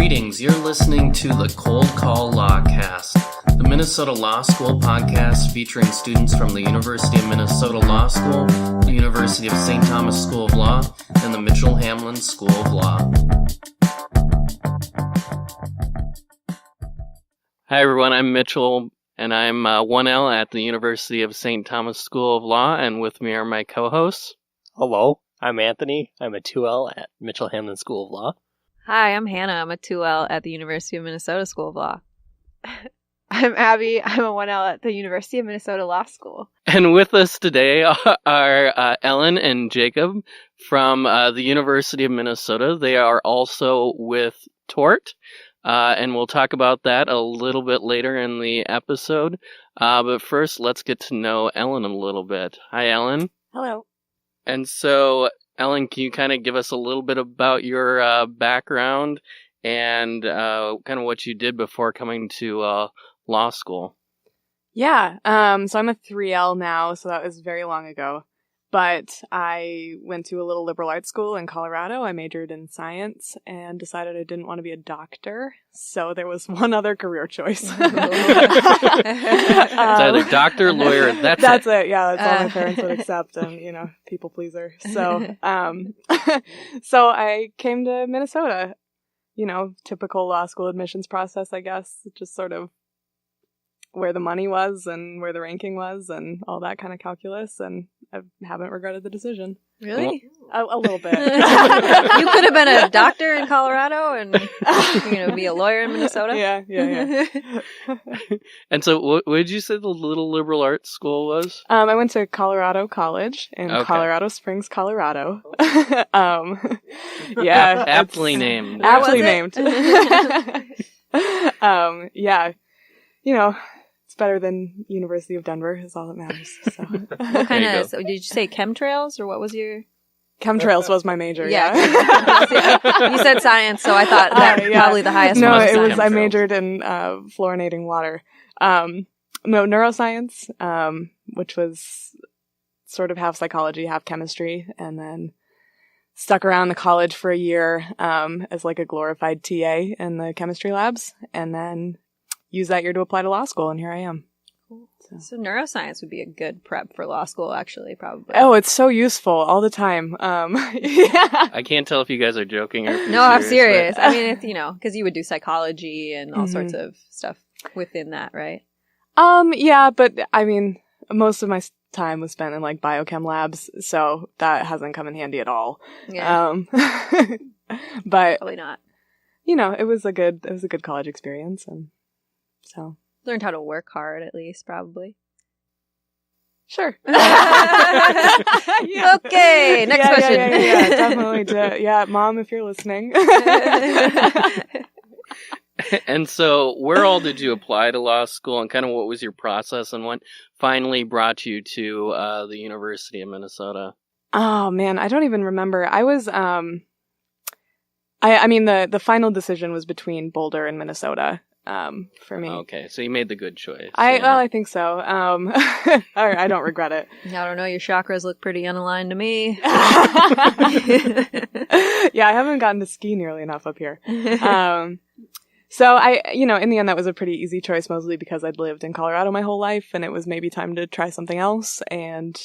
Greetings, you're listening to the Cold Call Lawcast, the Minnesota Law School podcast featuring students from the University of Minnesota Law School, the University of St. Thomas School of Law, and the Mitchell Hamlin School of Law. Hi everyone, I'm Mitchell, and I'm 1L at the University of St. Thomas School of Law, and with me are my co-hosts. Hello, I'm Anthony. I'm a 2L at Mitchell Hamlin School of Law. Hi, I'm Hannah. I'm a 2L at the University of Minnesota School of Law. I'm Abby. I'm a 1L at the University of Minnesota Law School. And with us today are Ellen and Jacob from the University of Minnesota. They are also with TORT, and we'll talk about that a little bit later in the episode. But first, let's get to know Ellen a little bit. Hi, Ellen. Hello. And so, Ellen, can you kind of give us a little bit about your background and kind of what you did before coming to law school? Yeah, so I'm a 3L now, so that was very long ago. But I went to a little liberal arts school in Colorado. I majored in science and decided I didn't want to be a doctor. So there was one other career choice. It's either doctor, lawyer, that's it. Yeah, that's all my parents would accept, and, people pleaser. So, so I came to Minnesota, typical law school admissions process, I guess, just sort of where the money was and where the ranking was and all that kind of calculus, and I haven't regretted the decision. Really? A little bit. You could have been a doctor in Colorado and be a lawyer in Minnesota. Yeah. And so what did you say the little liberal arts school was? I went to Colorado College in Colorado Springs, Colorado. Yeah. Aptly named. Aptly named. Yeah. It's better than University of Denver is all that matters. So. What kind of, did you say chemtrails or what was your? Chemtrails was my major, yeah. You said science, so I thought that probably the highest one. No, it was, chemtrails. I majored in fluorinating water. Neuroscience, which was sort of half psychology, half chemistry, and then stuck around the college for a year as like a glorified TA in the chemistry labs, and then use that year to apply to law school, and here I am. Cool. So neuroscience would be a good prep for law school, actually, probably. Oh, it's so useful all the time. Yeah. I can't tell if you guys are joking or if No, I'm serious. I mean, it's, because you would do psychology and all sorts of stuff within that, right? Yeah, but I mean, most of my time was spent in like biochem labs, so that hasn't come in handy at all. Yeah. But probably not. It was a good college experience, and so learned how to work hard, at least, probably. Sure. Yeah. Okay, next question. Yeah, definitely. Yeah, Mom, if you're listening. And so, where all did you apply to law school, and kind of what was your process, and what finally brought you to the University of Minnesota? Oh man, I don't even remember. I was, I mean, the final decision was between Boulder and Minnesota. For me. Okay, so you made the good choice. I think so. I don't regret it. I don't know. Your chakras look pretty unaligned to me. Yeah, I haven't gotten to ski nearly enough up here. So in the end, that was a pretty easy choice, mostly because I'd lived in Colorado my whole life, and it was maybe time to try something else. And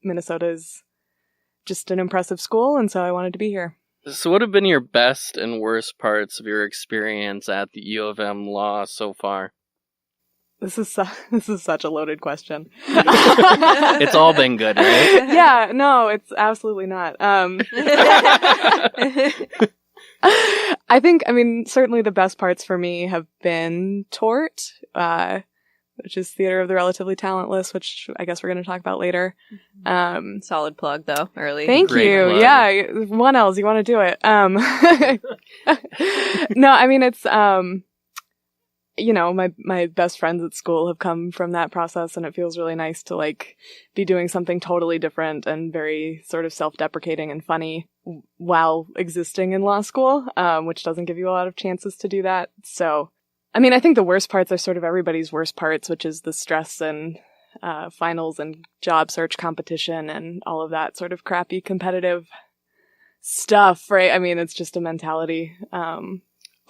Minnesota's just an impressive school, and so I wanted to be here. So what have been your best and worst parts of your experience at the U of M Law so far? This is such a loaded question. It's all been good, right? Yeah, no, it's absolutely not. I think, certainly the best parts for me have been TORT, which is Theater of the Relatively Talentless, which I guess we're going to talk about later. Solid plug, though, early. Thank Great you. plug. Yeah, 1Ls, you want to do it. No, it's, my best friends at school have come from that process, and it feels really nice to, be doing something totally different and very sort of self-deprecating and funny while existing in law school, which doesn't give you a lot of chances to do that. So, I think the worst parts are sort of everybody's worst parts, which is the stress and finals and job search competition and all of that sort of crappy competitive stuff, right? It's just a mentality.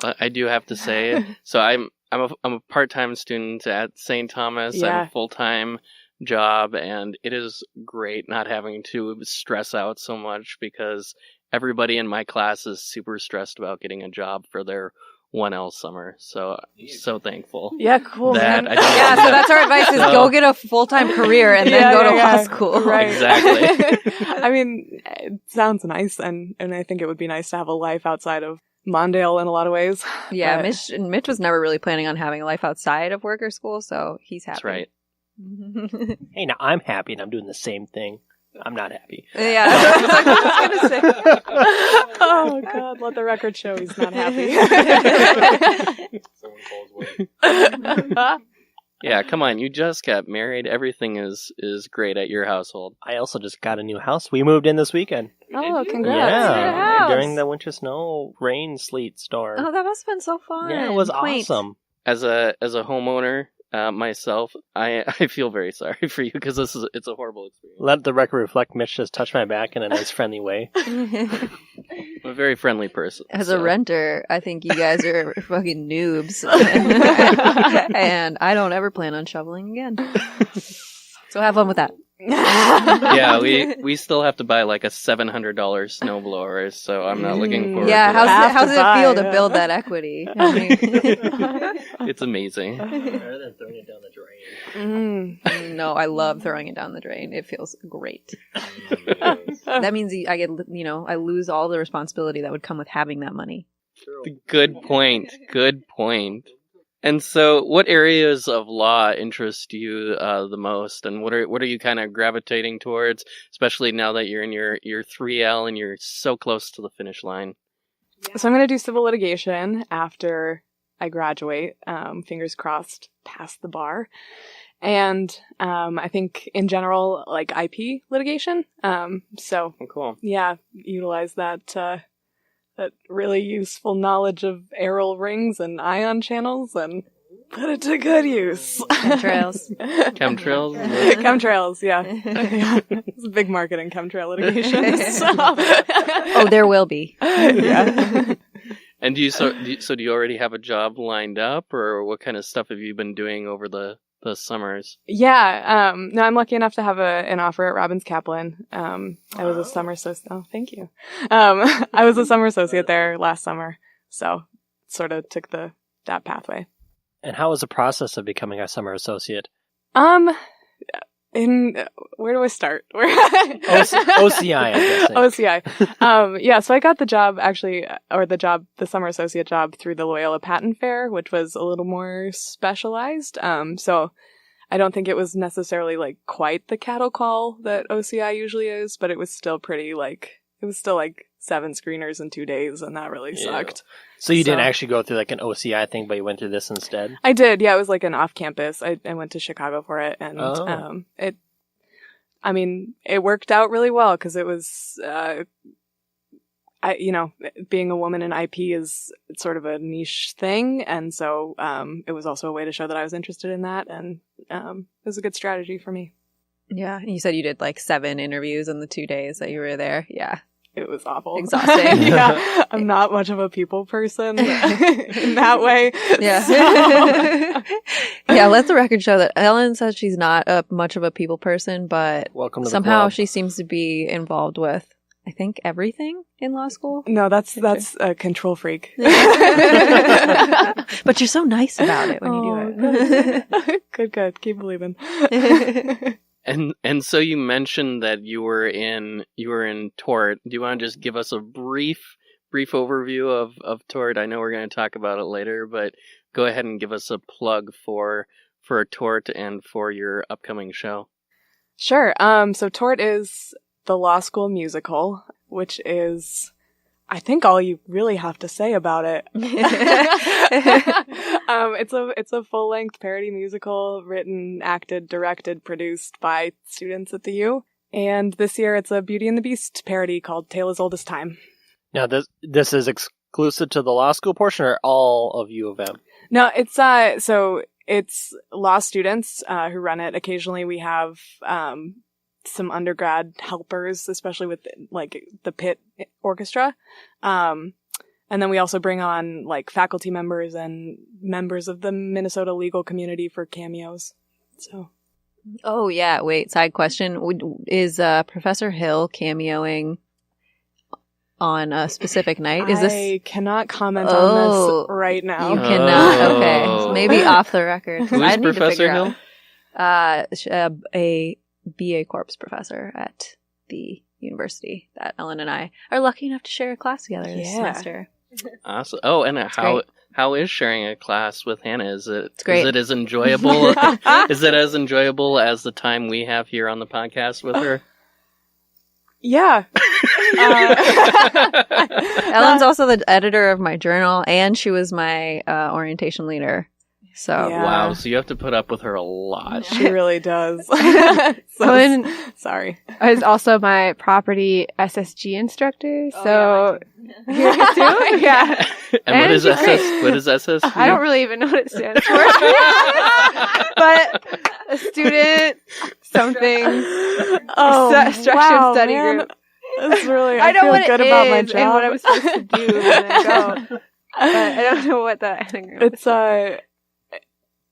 I do have to say, so I'm a part-time student at St. Thomas. I Yeah. have a full-time job, and it is great not having to stress out so much because everybody in my class is super stressed about getting a job for their 1L summer. So thankful. Yeah, cool, That man. I don't Yeah, do so that. that's our advice: is So- go get a full-time career and then go to law school. Right. Exactly. I mean, it sounds nice, and I think it would be nice to have a life outside of Mondale in a lot of ways. Yeah, But- Mitch was never really planning on having a life outside of work or school, so he's happy. That's right. Hey, now I'm happy and I'm doing the same thing. I'm not happy. Yeah, that's what I was gonna say. Oh God, let the record show he's not happy. Someone calls wait. Yeah, come on. You just got married. Everything is great at your household. I also just got a new house. We moved in this weekend. Oh, congrats! Yeah, Your house. during the winter snow, rain, sleet storm. Oh, that must have been so fun. Yeah, it was Quaint. awesome. As a homeowner myself, I feel very sorry for you because it's a horrible experience. Let the record reflect Mitch just touched my back in a nice, friendly way. I'm a very friendly person. As so. a renter, I think you guys are fucking noobs. And I don't ever plan on shoveling again. So have fun with that. Yeah, we still have to buy like a $700 snowblower, so I'm not looking forward Yeah, to that. Have how's to it buy, feel to yeah. build that equity? I mean- It's amazing. Rather than throwing it down the drain. No, I love throwing it down the drain. It feels great. That means I get, I lose all the responsibility that would come with having that money. Good point. Good point. And so, what areas of law interest you the most, and what are you kind of gravitating towards, especially now that you're in your 3L and you're so close to the finish line? So I'm going to do civil litigation after I graduate. Fingers crossed, pass the bar. And I think in general, like IP litigation. So Oh, cool. yeah, utilize that really useful knowledge of aryl rings and ion channels and put it to good use. Chemtrails. Chemtrails? Chemtrails, yeah. Yeah. It's a big market in chemtrail litigation. So. Oh, there will be. Yeah. And do you already have a job lined up, or what kind of stuff have you been doing over the summers? Yeah, no, I'm lucky enough to have an offer at Robbins Kaplan. I was a summer associate. Oh, thank you. I was a summer associate there last summer, so sort of took that pathway. And how was the process of becoming a summer associate? Where do I start? OCI, I'm guessing. OCI. Yeah, so I got the job the summer associate job through the Loyola Patent Fair, which was a little more specialized. So I don't think it was necessarily like quite the cattle call that OCI usually is, but it was still pretty like 7 screeners in 2 days, and that really sucked. So you didn't actually go through like an OCI thing, but you went through this instead? I did, yeah. It was like an off-campus. I went to Chicago for it, and it worked out really well because it was, being a woman in IP is sort of a niche thing, and so it was also a way to show that I was interested in that, and it was a good strategy for me. Yeah, and you said you did like 7 interviews in the 2 days that you were there. Yeah. It was awful. Exhausting. Yeah. I'm not much of a people person in that way. Yeah. So- Yeah, let the record show that Ellen says she's not much of a people person, but Welcome to the somehow club. she seems to be involved with, I think, everything in law school. No, that's a control freak. But you're so nice about it when you do it. Good. Keep believing. And so you mentioned that you were in TORT. Do you want to just give us a brief overview of TORT? I know we're going to talk about it later, but go ahead and give us a plug for TORT and for your upcoming show. Sure. So TORT is the law school musical, which is, I think, all you really have to say about it. It's a full-length parody musical written, acted, directed, produced by students at the U. And this year it's a Beauty and the Beast parody called Tale as Old as Time. Now, this is exclusive to the law school portion or all of U of M? No, it's it's law students who run it. Occasionally we have some undergrad helpers, especially with like the pit orchestra. And then we also bring on like faculty members and members of the Minnesota legal community for cameos. So. Oh, yeah. Wait, side question. Is Professor Hill cameoing on a specific night? I cannot comment on this right now. You cannot? Oh. Okay. So maybe off the record. Who is Professor Hill? A BA Corps professor at the university that Ellen and I are lucky enough to share a class together this semester. Awesome. Oh, and great. how is sharing a class with Hannah? Is it great. Is it as enjoyable? Is it as enjoyable as the time we have here on the podcast with her? Yeah. Ellen's also the editor of my journal, and she was my orientation leader. So Yeah. Wow, so you have to put up with her a lot. She really does. Sorry. I was also my property SSG instructor, so here too. Yeah. And what is she's great. What is SS? I don't really even know what it stands for, but a student something structured study man. group. It's really, I know feel what good it about my is job. and what I'm supposed to do, and then go. But I don't know what that anagram is.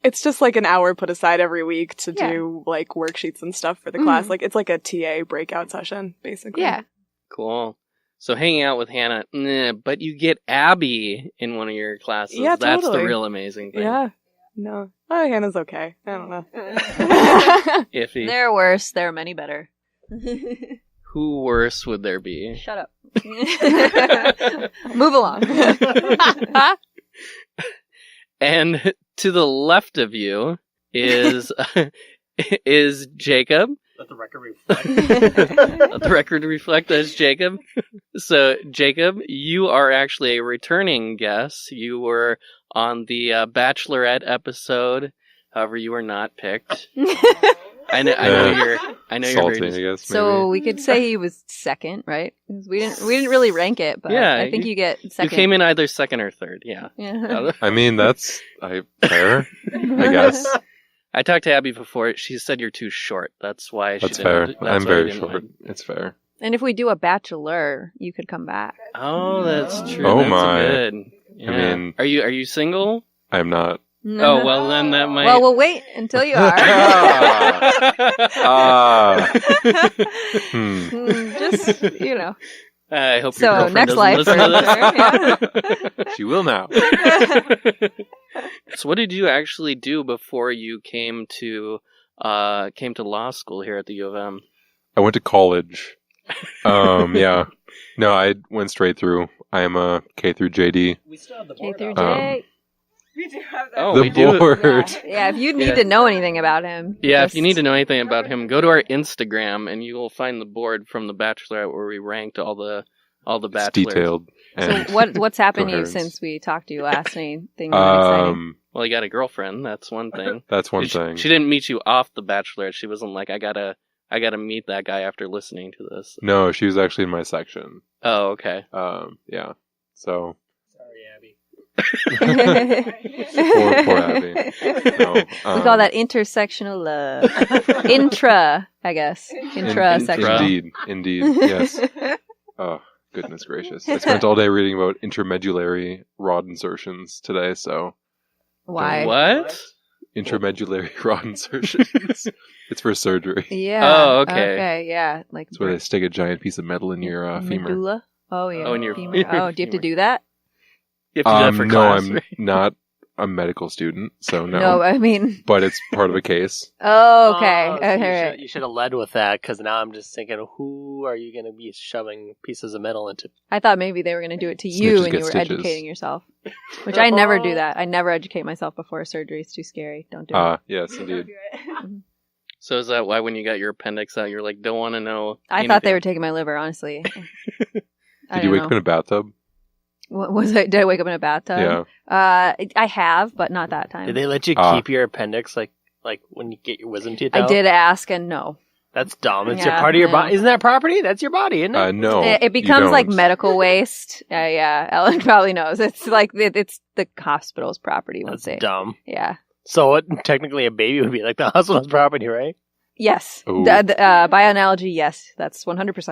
It's just like an hour put aside every week to do like worksheets and stuff for the class. Like it's like a TA breakout session, basically. Yeah. Cool. So hanging out with Hannah, but you get Abby in one of your classes. Yeah, That's the totally. real amazing thing. Yeah. No. Oh, Hannah's okay. I don't know. Iffy. There are worse. There are many better. Who worse would there be? Shut up. Move along. And to the left of you is is Jacob. Let the record reflect. Let the record reflect as Jacob. So, Jacob, you are actually a returning guest. You were on the Bachelorette episode. However, you were not picked. I know you're Salty, very I guess. So we could say he was second, right? 'Cause we didn't really rank it, but Yeah, I think you get You second. came in either second or third, yeah. Yeah. I mean, that's fair, I guess. I talked to Abby before. She said you're too short. That's why That's she fair. didn't. That's I'm why very you didn't short. win. It's fair. And if we do a bachelor, you could come back. Oh, that's true. Oh That's my. good. Yeah. I mean- are you single? I'm not. Oh, well, then that might. Well, we'll wait until you are. Just, I hope So, your girlfriend next doesn't life listen to for this. She will now. So, what did you actually do before you came to law school here at the U of M? I went to college. Yeah. No, I went straight through. I am a K through JD. We still have the K board through out. J. We do have that. Oh, The we do. board. Yeah, if you need Yeah. to know anything about him. Yeah, if just- you need to know anything about him, go to our Instagram and you will find the board from the Bachelorette where we ranked all the It's bachelors. detailed. So And, what's happened to you coherence. since we talked to you last? Anything exciting? Well, you got a girlfriend. That's one thing. That's one she, thing. She didn't meet you off the Bachelorette. She wasn't like, I gotta meet that guy after listening to this. No, she was actually in my section. Oh, okay. Yeah. So, Sorry, Abby. poor Abby. No, We call that intersectional love. Intra, I guess. Intra-sectional. Indeed. Yes. Oh, goodness gracious. I spent all day reading about intramedullary rod insertions today, so. Why? What? Intramedullary rod insertions. It's for surgery. Yeah. Oh, okay. Okay, yeah. Like It's where they stick a giant piece of metal in your femur. medulla. Oh, yeah. Oh, in your femur. femur. Oh, do you have to do that? You have to do that for No, class, I'm right? not a medical student, so no. No, I mean. But it's part of a case. Oh, okay. Oh, so Okay. you should have led with that, because now I'm just thinking, who are you going to be shoving pieces of metal into? I thought maybe they were going to do it to you Snitches and get you were stitches. educating yourself. Which I never do that. I never educate myself before surgery. It's too scary. Don't do it. Yes, indeed. So is that why when you got your appendix out, you're like, don't want to know I thought they were anything? taking my liver, honestly. Did you wake up in a bathtub? What was it? Did I wake up in a bathtub? Yeah. I have, but not that time. Did they let you keep your appendix, like when you get your wisdom teeth out? I did ask, and no. That's dumb. It's Yeah, your part of your no. body. Isn't that property? That's your body, isn't it? No. It you becomes like don't. medical waste. Yeah, Ellen probably knows. It's like it's the hospital's property. Once That's they, dumb. yeah. So technically a baby would be like the hospital's property, right? Yes. Ooh. By analogy, yes. That's 100%.